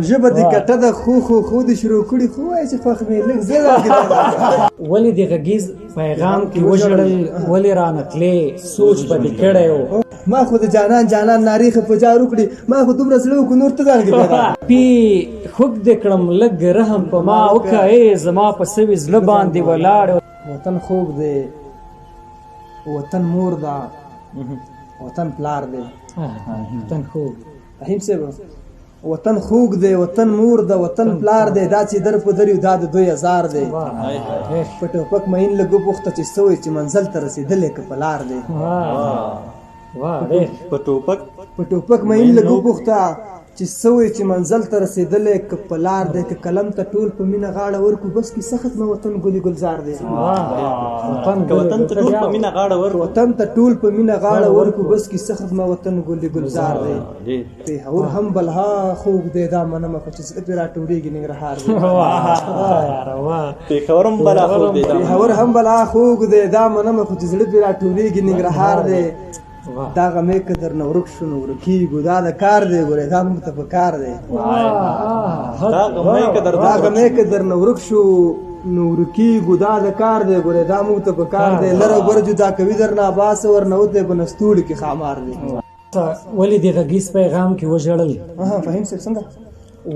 ژبه دې کټه ده خو دې شروع کړي خو وایي چې خوښ مې لږ زیاده ولې د غږیز پیغام کې وژړل ولې رانتلې سوچ به دې کړی و ما خو د جانان نارې ښه په جار وکړي ما خو دومره زړه وکړو نور ته ځان کې پیدا پی خوږ دې کړم لږ رحم په ما وکړه ای زما په سوي زړه باندې ولاړ وطن خوږ دی وطن مور ده وطن پلار دی وطن خوږ رحیم صاحب وطن خوږ دی وطن مور ده وطن پلار دی دا چې در په در یو دا د 2000 دی په ټوپک مین لګو پوښته چې سوی چې منزل ته رسېدلی که په لار دی په ټوپک مین لګو پوښته چې سوی چې منزل ته رسېدلی که په لار دی که قلم ته ټول په مینه غاړه ورکو بس کیسه ختمه وطن ګلي ګلزار دی وطن ته ټول په مینه غاړه ورکو وطن ته ټول په مینه غاړه ورکو بس کیسه ختمه وطن ګلي ګلزار دی پیښور هم بلها خوږ دی دا منمه خو چې زړه پرې راټولېږي ننګرهار دی پیښور هم بلا خوږ دی دا منمه خو چې زړه پرې راټولېږي ننګرهار دی دا غمې که در نه ورک شو نو ورکېږو دا د کار دی ګورې دا موږ ته په کار دی دا غمې که در نه ورک شو نو ورکېږو دا د کار دی ګورې دا موږ ته په کار دی لر او بر جدا کوي در نه عباس ورنوتی په نستوړي کې خامار دی ولې د غږیز پیغام کې وژړل فهیم صاحب څنګه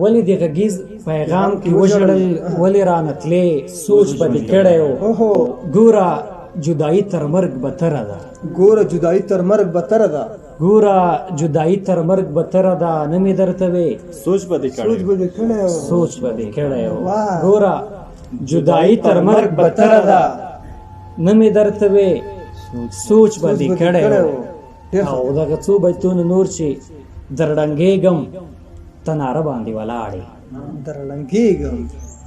ولې د غږیز پیغام کې وژړل ولې رانتلې سوچ به دې کړی و ګوره جدائی تر مرگ بتره ده ګوره جدائی تر مرگ بتره ده ګوره جدائی تر مرگ بتره ده نه مې درته وې سوچ به دې کړی ګوره جدائی تر مرگ بتره ده نه مې درته وې سوچ به دې کړی او دغه څو بیتونه نور چې درړنګېږم تناره باندې ولاړې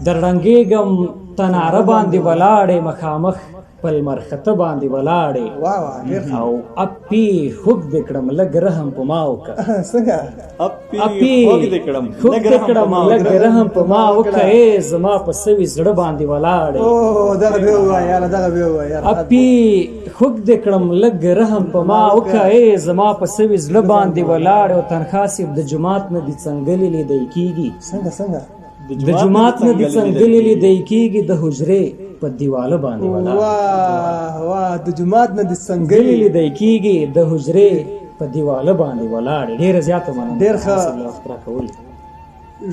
درړنګېږم تناره باندې ولاړې مخامخ پل مرخته باندې ولاړې او اپی خوږ دې کړم لږ رحم په ما وکړه اپی خوږ دې کړم لږ رحم په ما وکړه ای زما په سوي زړه باندې ولاړې اپی خوږ دې کړم لږ رحم په ما وکړه ای زما په سوي زړه باندې ولاړې او تنخوا صاحب د جومات نه دې څنګلې لیدی کېږي د جومات نه دې څنګلې لیدی کېږي د حجرې په دیواله باندې ولاړ واه د جومات نه دې څنګلې لیدی کېږي د حجرې په دیواله باندې ولاړ ډېره زیاته مننه ډېر ښه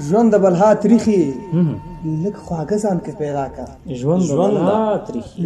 ژوند د بلها تریخي لږ خواږه ځان کې پیدا کړه ژوند د بلها تریخي